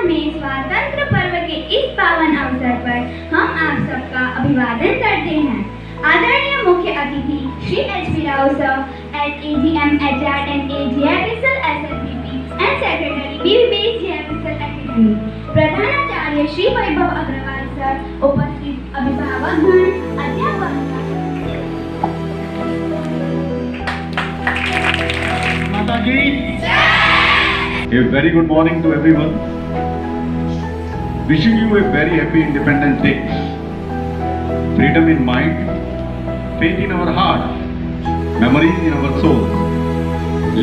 में स्वातंत्र पर्व के इस पावन अवसर पर हम आप सबका अभिवादन करते हैं। आदरणीय मुख्य अतिथि Shri H.P. Rao sir at AGM HR and AGFSL SLPP and Secretary BBBS JFSL Academy, प्रधानाचार्य श्री वैभव अग्रवाल सर, उपस्थित अभिभावकगण, अध्यापक। माता की A very good morning to everyone. Wishing you a very happy Independence Day. Freedom in mind, faith in our heart, memories in our souls.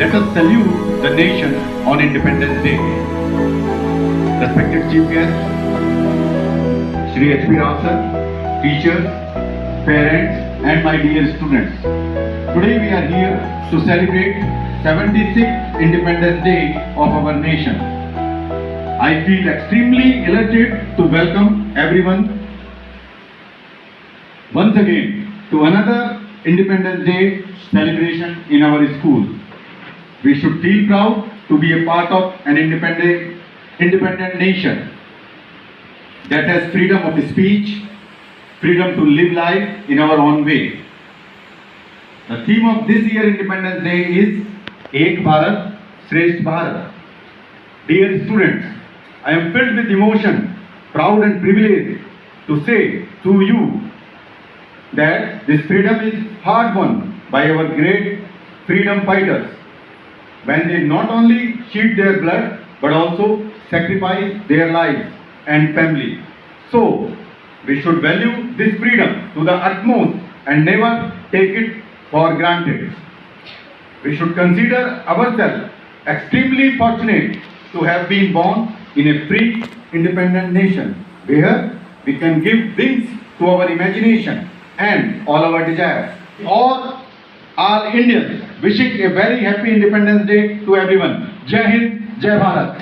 Let us salute the nation on Independence Day. Respected Chief Guest, Shri H.P. Rao sir, teachers, parents and my dear students. Today we are here to celebrate 76th Independence Day of our nation. I feel extremely elated to welcome everyone once again to another Independence Day celebration in our school. We should feel proud to be a part of an independent nation that has freedom of speech, freedom to live life in our own way. The theme of this year Independence Day is Ek Bharat, Shresth Bharat. Dear students, I am filled with emotion, proud and privileged to say to you that this freedom is hard won by our great freedom fighters when they not only shed their blood but also sacrifice their lives and family. So, we should value this freedom to the utmost and never take it for granted. We should consider ourselves extremely fortunate to have been born in a free, independent nation where we can give wings to our imagination and all our desires. All are Indians wishing a very happy Independence Day to everyone. Jai Hind, Jai Bharat.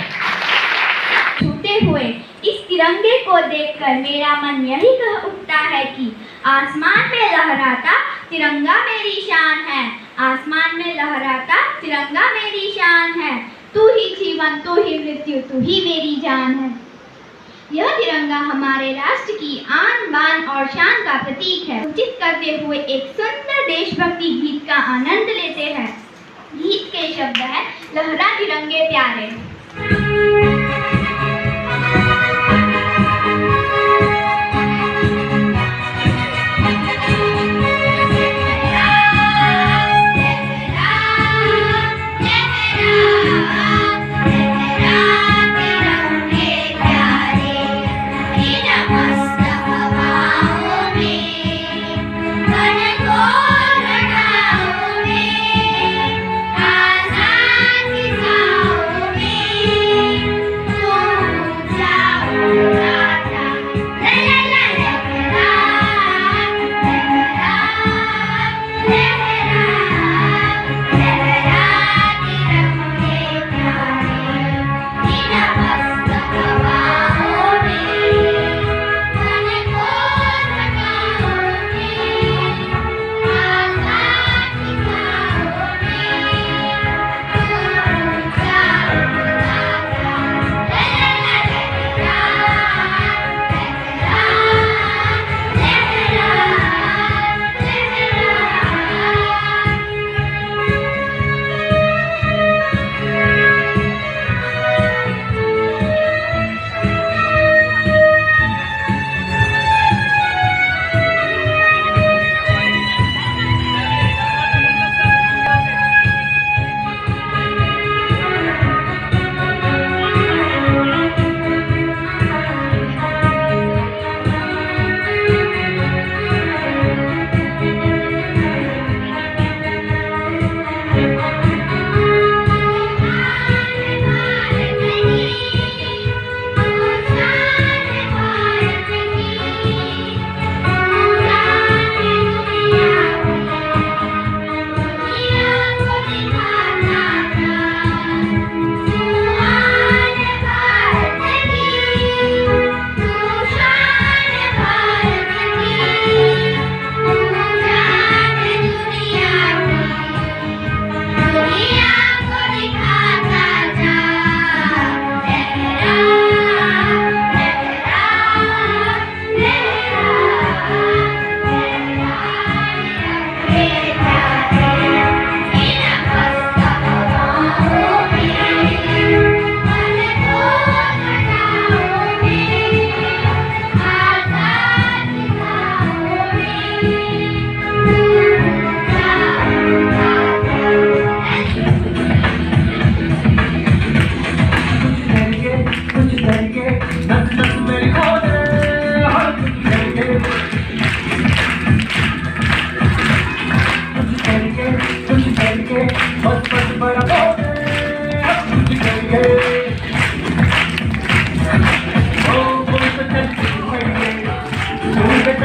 छूटे हुए इस तिरंगे को देखकर मेरा मन यही कह उठता है कि आसमान में लहराता तिरंगा मेरी शान है। आसमान में लहराता तिरंगा मेरी शान है। तू ही जीवन, तू ही मृत्यु, तू ही मेरी जान है। यह तिरंगा हमारे राष्ट्र की आन बान और शान का प्रतीक है। उचित करते हुए एक सुंदर देशभक्ति गीत का आनंद लेते हैं। गीत के शब्द है लहरा तिरंगे प्यारे।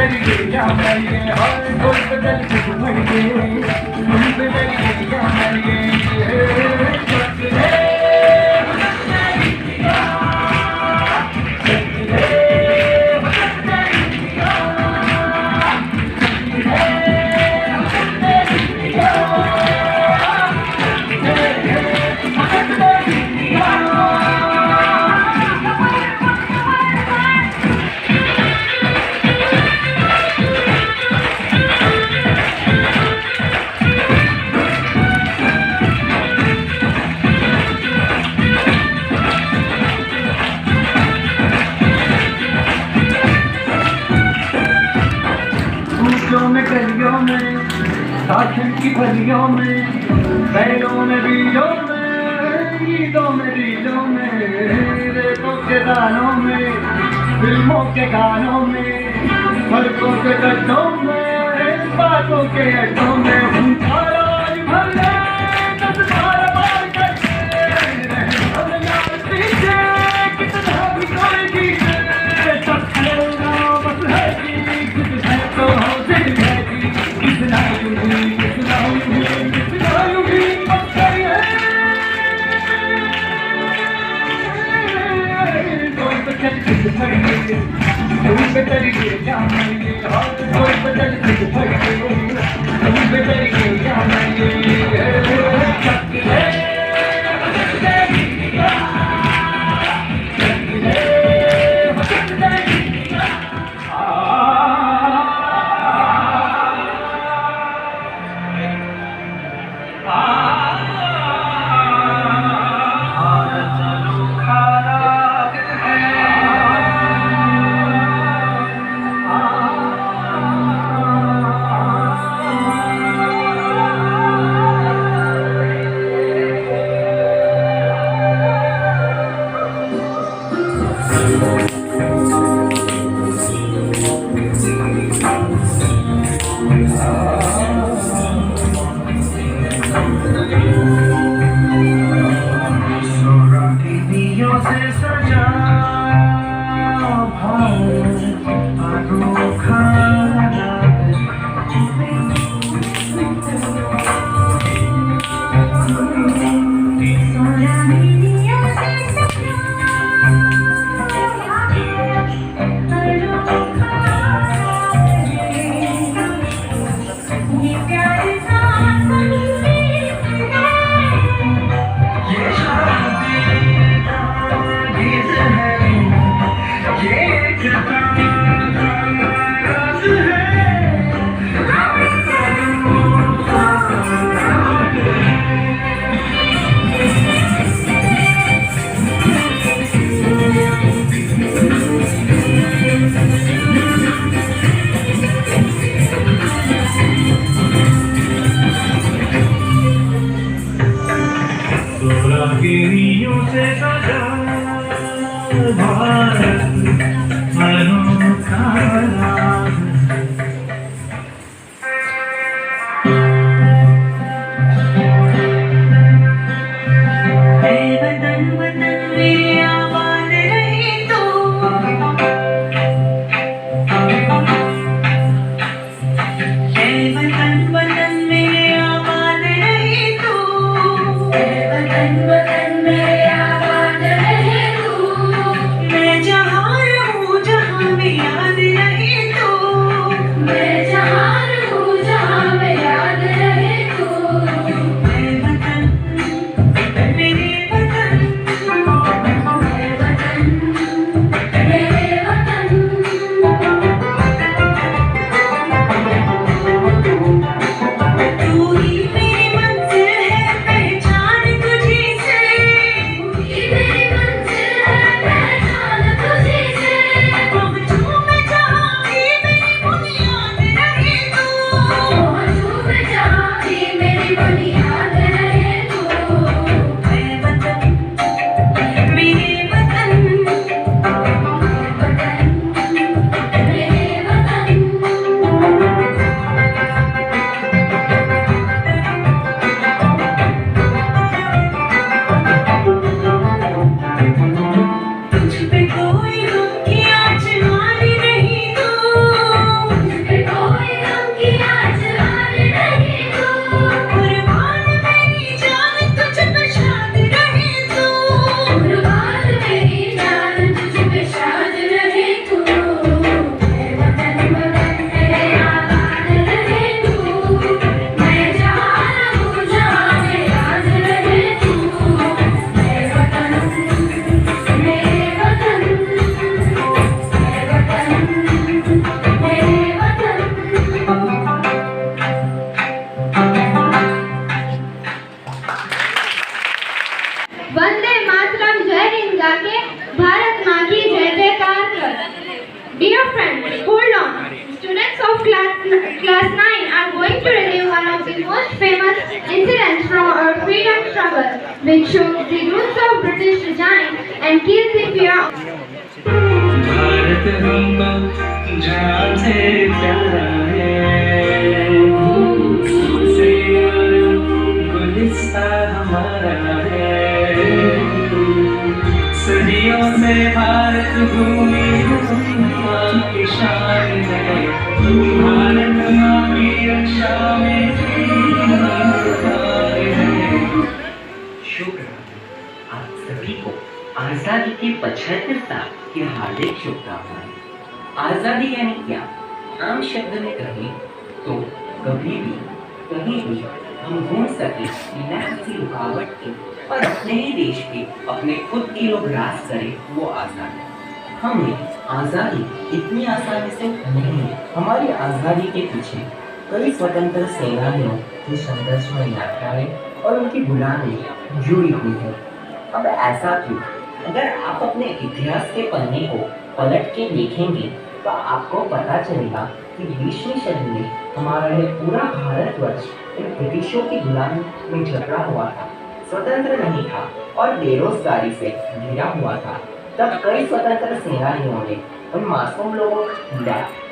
डर गए या मर गए, और कोई बदल के तो मर गए, तुम पे डर गए या मर गए। गलियों में, शासन की गलियों में, बैलों में बीजों में, ईदों में बीजों में, रेतों के दानों में, फिल्मों के गानों में, सड़कों के गड्ढों में, बातों के अड्डों में, उनका राज भर ले, दस बार बार करके, रहे यार पीछे, कितना भी कोई जीते, सब खेलना बस है कि कुछ है तो हो जिंदगी। गिरियों से सजा भारत अनोखा राग। वतन वतन मेरी आवाज़ रही तो, वतन वतन मेरी आवाज़ रही तो, वतन वतन मेरी आवाज़ रही तो, मैं जहाँ रहूँ जहाँ भी याद रही तो, मैं जहाँ रहूँ जहाँ भी याद रही तो, वतन मेरे वतन, मेरे वतन, तू ही मेरी मंजिल है, पहचान तुझी से, वंदे मातरम जय हिंद गा के भारत माँ की जय जयकार कर। Dear friends, hold on. Students of class 9 are going to relive one of the most famous incidents from our freedom struggle, which shows the roots of British regime and kills the fear. Bharat हमको जान से प्यारा है, सबसे यारा गुलिस्तान हमारा है। सदियों से भारत भूमि माँ की शान है, भारत माँ की रक्षा में शुक्र आप सभी को आजादी के 75 साल की हार्दिक शुभकामनाएं। आजादी यानी क्या? आम शब्द में कहें तो कभी भी कहीं भी हम घूम सके बिना किसी रुकावट के और अपने ही देश के अपने खुद के लोग राज करें, वो आजादी। हमें आजादी इतनी आसानी से नहीं, हमारी आजादी के पीछे कई स्वतंत्र सेनानियों की संघर्षमय यात्राएं और उनकी गुलामी जुड़ी हुई है। अब ऐसा क्यों? अगर आप अपने इतिहास के पन्ने को पलट के देखेंगे तो आपको पता चलेगा कि 20वीं सदी में हमारा ये पूरा भारतवर्ष ब्रिटिशों की गुलामी में जकड़ा हुआ था, स्वतंत्र नहीं था और बेरोजगारी से घिरा हुआ था। तब कई स्वतंत्र सेनानियों ने उन मासूम लोगों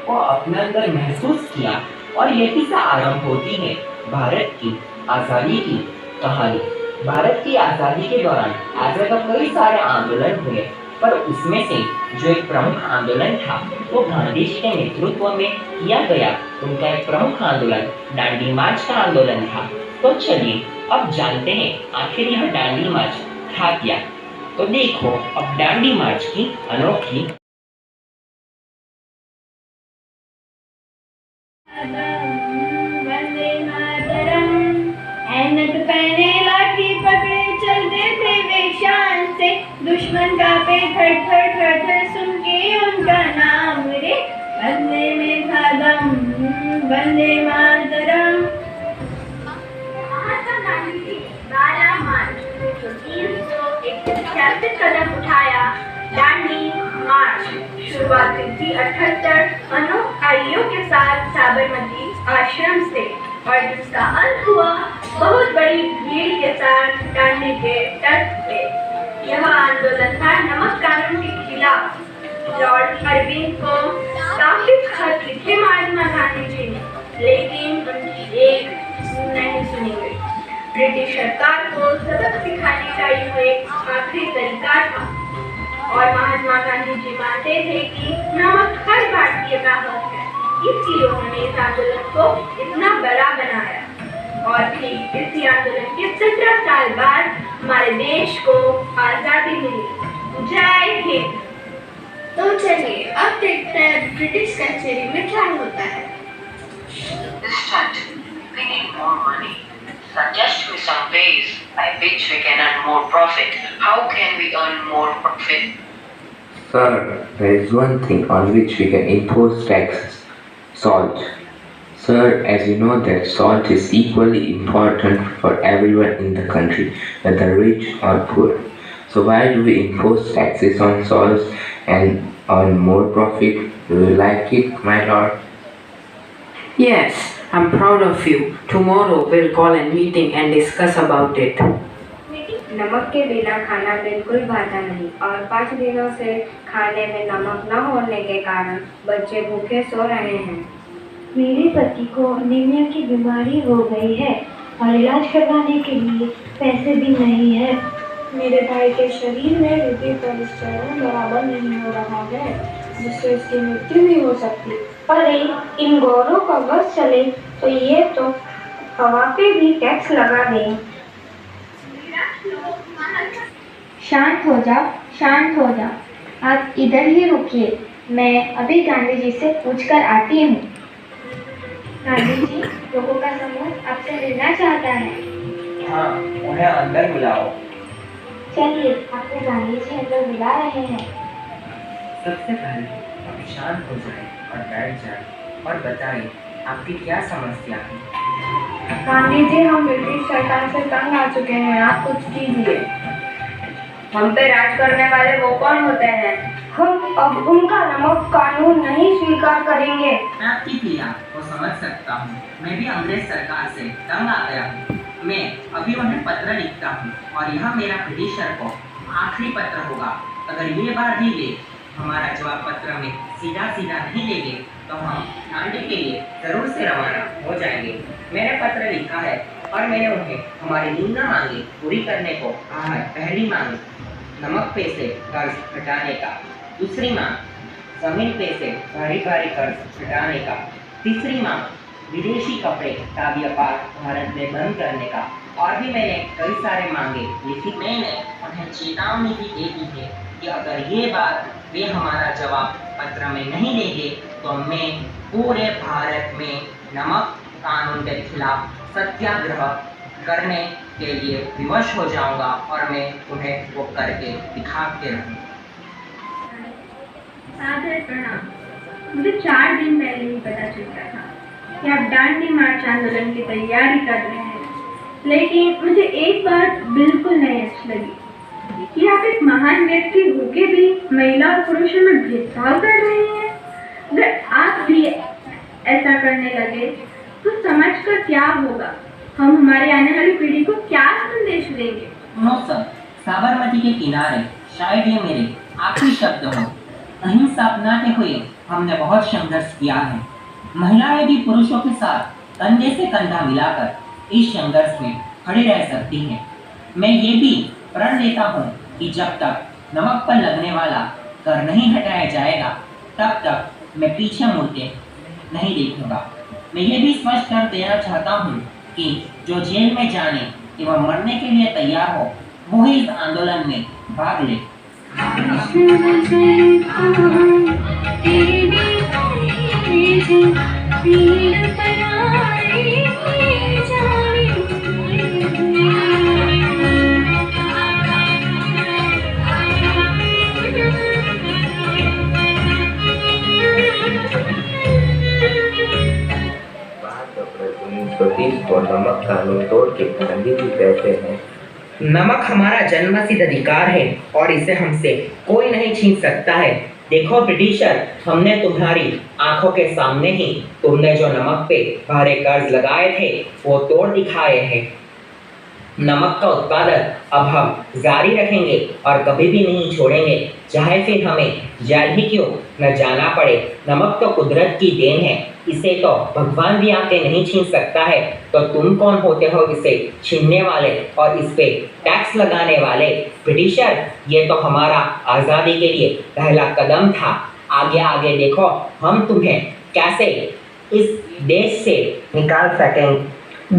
को अपने अंदर महसूस किया और यही से आरंभ होती है भारत की आज़ादी की कहानी। भारत की आज़ादी के दौरान ऐसे तो कई सारे आंदोलन हुए, पर उसमें से जो एक प्रमुख आंदोलन था वो गांधी जी के नेतृत्व में किया गया। उनका एक प्रमुख आंदोलन दांडी मार्च का आंदोलन था। तो चलिए अब जानते हैं आखिर यह दांडी मार्च था क्या। तो देखो अब दांडी मार्च की अनोखी वंदे मातरम। ऐनक पहने लाठी पकड़े चलते थे वे शान से, दुश्मन का पे थर थर थर थर सुन के उनका नाम रे, वंदे में था दम, वंदे मातरम। महात्मा गांधी जी 12 मार्च 1986 कदम उठाया। दांडी मार्च शुरुआत हुई थी 78 अनुयायियों के साथ साबरमती आश्रम से और जिसका अंत हुआ बहुत बड़ी भीड़ के साथ दांडी के तट पे। यह आंदोलन था नमक कानून के खिलाफ। लॉर्ड अरविंद को काफी खत लिखे महात्मा गांधी जी ने, लेकिन उनकी एक नहीं सुनी गई। ब्रिटिश सरकार को सबक सिखाने का यह आखिरी तरीका था और महात्मा गांधी जी मानते थे कि नमक हर भारतीय का हक है, इसलिए उन्होंने इस आंदोलन को इतना बड़ा बनाया। और ठीक इसी आंदोलन के 17 साल बाद हमारे देश को आजादी मिली। जय हिंद। तो चलिए अब देखते हैं ब्रिटिश कचहरी में क्या होता है। We need more money. Suggest me some ways by which we can earn more profit. How can we earn more profit? Sir, there is one thing on which we can impose taxes: salt. Sir, as you know that salt is equally important for everyone in the country, whether rich or poor. So why do we impose taxes on salt and earn more profit? Do you like it, my lord? Yes, I'm proud of you. Tomorrow we'll call a meeting and discuss about it. नमक के बिना खाना बिल्कुल भाता नहीं और 5 दिनों से खाने में नमक न होने के कारण बच्चे भूखे सो रहे हैं। मेरे पति को अनीमिया की बीमारी हो गई है और इलाज करवाने के लिए पैसे भी नहीं है। मेरे भाई के शरीर में हृदय कोलेस्ट्रॉल बराबर नहीं हो रहा है, जिससे उसकी मृत्यु भी हो सकती। अरे इन गौरों का बस चले तो ये तो हवा पे भी टैक्स लगा दें। शांत हो जाओ, शांत हो जाओ। आप इधर ही रुकिए, मैं अभी गांधी जी से पूछकर आती हूँ। गांधी जी, लोगों का समूह आपसे मिलना चाहता है। हाँ, उन्हें अंदर बुलाओ। चलिए, आपको गांधी जी अंदर बुला रहे हैं। सबसे पहले आप शांत हो जाएं और बैठ जाएं और बताइए आपकी क्या समस्या है। गांधी जी, हम ब्रिटिश सरकार से तंग आ चुके हैं, आप कुछ कीजिए। हम पे राज करने वाले वो कौन होते हैं? हम अब उनका नमक कानून नहीं स्वीकार करेंगे। मैं आपकी पीड़ा को समझ सकता हूँ। मैं भी अंग्रेज सरकार से तंग आ गया हूँ। मैं अभी उन्हें पत्र लिखता हूँ और यह मेरा ब्रिटिशर को आखिरी पत्र होगा। अगर ये बार भी वे हमारा जवाब पत्र में सीधा सीधा नहीं देंगे तो हम नांटे के लिए जरूर से रवाना हो जाएंगे। मैंने पत्र लिखा है और मैंने उन्हें हमारी निम्न मांगे पूरी करने को कहा है। पहली मांग नमक पे से कर्ज हटाने का, दूसरी मांग जमीन पे से भारी भारी कर्ज हटाने का, तीसरी मांग विदेशी कपड़े का व्यापार भारत में बंद करने का। और भी मैंने कई सारे मांगे लिखी। मैंने उन्हें चेतावनी भी दे दी है कि अगर ये बात वे हमारा जवाब पत्र में नहीं देंगे तो मैं पूरे भारत में नमक कानून के खिलाफ सत्याग्रह करने के लिए विवश हो जाऊंगा और मैं उन्हें वो करके दिखाते रहूंगा। सादर प्रणाम। मुझे 4 दिन पहले ही पता चलता था कि आप दांडी मार्च आंदोलन की तैयारी कर रहे हैं, लेकिन मुझे एक बात बिल्कुल नहीं अच्छी लगी कि आप एक महान व्यक्ति होके भी महिला और पुरुषों में भेदभाव कर रहे हैं। अगर आप भी ऐसा करने लगे तो समझ कर क्या होगा? हम हमारी आने वाली पीढ़ी को क्या संदेश देंगे? सुनो सर, साबरमती के किनारे शायद ये मेरे आखिरी शब्द हो। अहिंसा अपनाते हुए हमने बहुत संघर्ष किया है। महिलाएं भी पुरुषों के साथ कंधे से कंधा मिलाकर इस संघर्ष में खड़ी रह सकती हैं। मैं ये भी प्रण लेता हूँ कि जब तक नमक पर लगने वाला कर नहीं हटाया जाएगा तब तक मैं पीछे मुड़ के नहीं देखूंगा। मैं ये भी स्पष्ट कर देना चाहता हूँ कि जो जेल में जाने एवं मरने के लिए तैयार हो वो ही इस आंदोलन में भाग ले। को नमक कानून तोड़ के गांधी जी कहते हैं, नमक हमारा जन्मसिद्ध अधिकार है और इसे हमसे कोई नहीं छीन सकता है। देखो ब्रिटिशर, हमने तुम्हारी आंखों के सामने ही तुमने जो नमक पे भारे कर्ज लगाए थे वो तोड़ दिखाए हैं। नमक का उत्पादन अब हम जारी रखेंगे और कभी भी नहीं छोड़ेंगे, चाहे फिर हमें जेल ही क्यों न जाना पड़े। नमक तो कुदरत की देन है, इसे तो भगवान भी आके नहीं छीन सकता है, तो तुम कौन होते हो इसे छीनने वाले और इस पे टैक्स लगाने वाले? ब्रिटिशर, ये तो हमारा आज़ादी के लिए पहला कदम था। आगे आगे देखो हम तुम्हें कैसे इस देश से निकाल सकेंगे।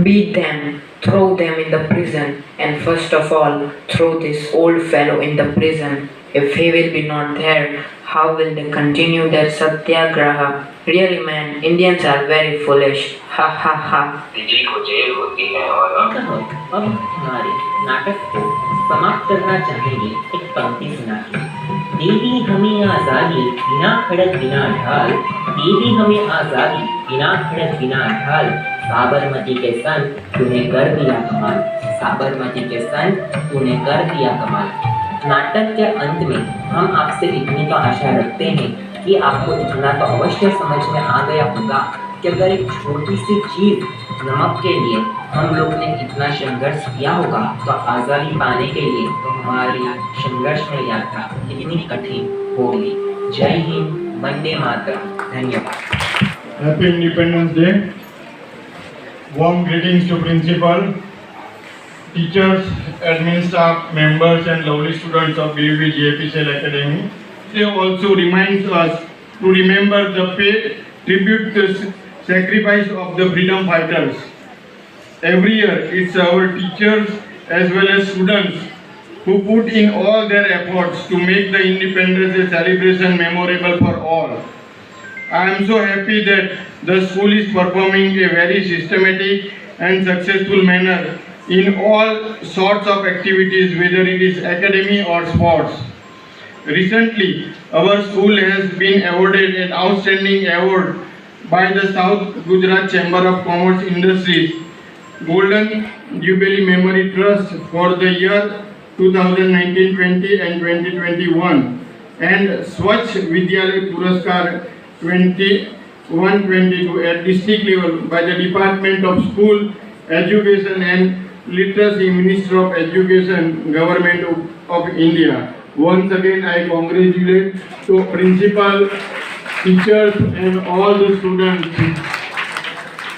Beat them, throw them in the prison, and first of all, throw this old fellow in the prison. If he will be not there, how will they continue their satyagraha? Really man, Indians are very foolish. Ha ha ha. जी को jail होती है और अब हमारे नाटक को समाप्त करना चाहेंगे एक पंक्ति सुनाकर। देवी हमें आज़ादी बिना खड़क बिना ढाल, देवी हमें आज़ादी बिना खड़क बिना ढाल, साबरमती के सन तूने कर दिया कमाल, साबरमती के सन तूने कर दिया कमाल। नाटक के अंत में हम आपसे इतनी तो आशा रखते हैं कि आपको इतना तो अवश्य समझ में आ गया होगा कि अगर एक छोटी सी चीज़ नमक के लिए हम लोग ने इतना संघर्ष किया होगा तो आज़ादी पाने के लिए तो हमारी संघर्ष में यात्रा इतनी कठिन होगी। जय हिंद, वंदे मातरम। धन्यवाद। Happy Independence Day. Warm greetings to principal, teachers, admin staff, members and lovely students of BUB JPCL Academy. They also reminds us to remember the tribute to sacrifice of the freedom fighters. Every year it's our teachers as well as students who put in all their efforts to make the Independence Day celebration memorable for all. I am so happy that the school is performing a very systematic and successful manner in all sorts of activities, whether it is academy or sports. Recently, our school has been awarded an outstanding award by the South Gujarat Chamber of Commerce Industries Golden Jubilee Memory Trust for the year 2019-20 and 2021 and Swachh Vidyalaya Puraskar 21-22 at district level by the Department of School Education and Literacy, Ministry of Education, Government of India. Once again, I congratulate to principal, teachers and all the students.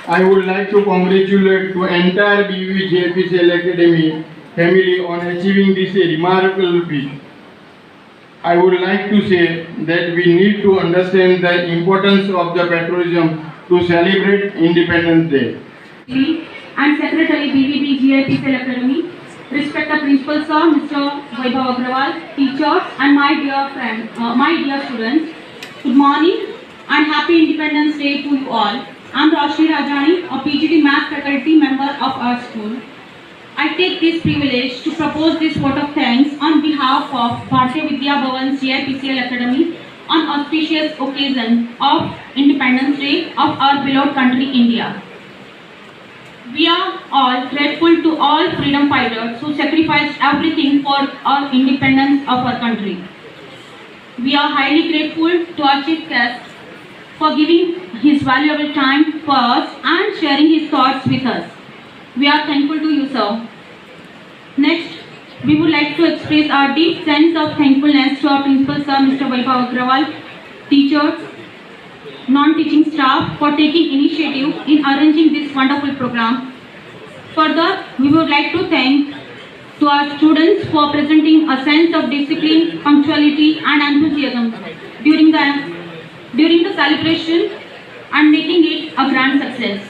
I would like to congratulate to entire BUV JPCL Academy family on achieving this remarkable feat. I would like to say that we need to understand the importance of the patriotism to celebrate Independence Day. And Secretary BVB GIPCL Academy, respected Principal Sir, Mr. Vaibhav Agrawal, teachers and my dear friends, my dear students, good morning and happy Independence Day to you all. I am Roshni Rajani, a PGD Math faculty member of our school. I take this privilege to propose this vote of thanks on behalf of Bharatiya Vidya Bhavan's GIPCL Academy on auspicious occasion of Independence Day of our beloved country India. We are all grateful to all freedom fighters who sacrificed everything for our independence of our country. We are highly grateful to our chief guest for giving his valuable time for us and sharing his thoughts with us. We are thankful to you, sir. Next, we would like to express our deep sense of thankfulness to our principal, sir, Mr. Vaibhav Agrawal, teachers, non-teaching staff for taking initiative in arranging this wonderful program. Further, we would like to thank to our students for presenting a sense of discipline, punctuality and enthusiasm during the celebration and making it a grand success.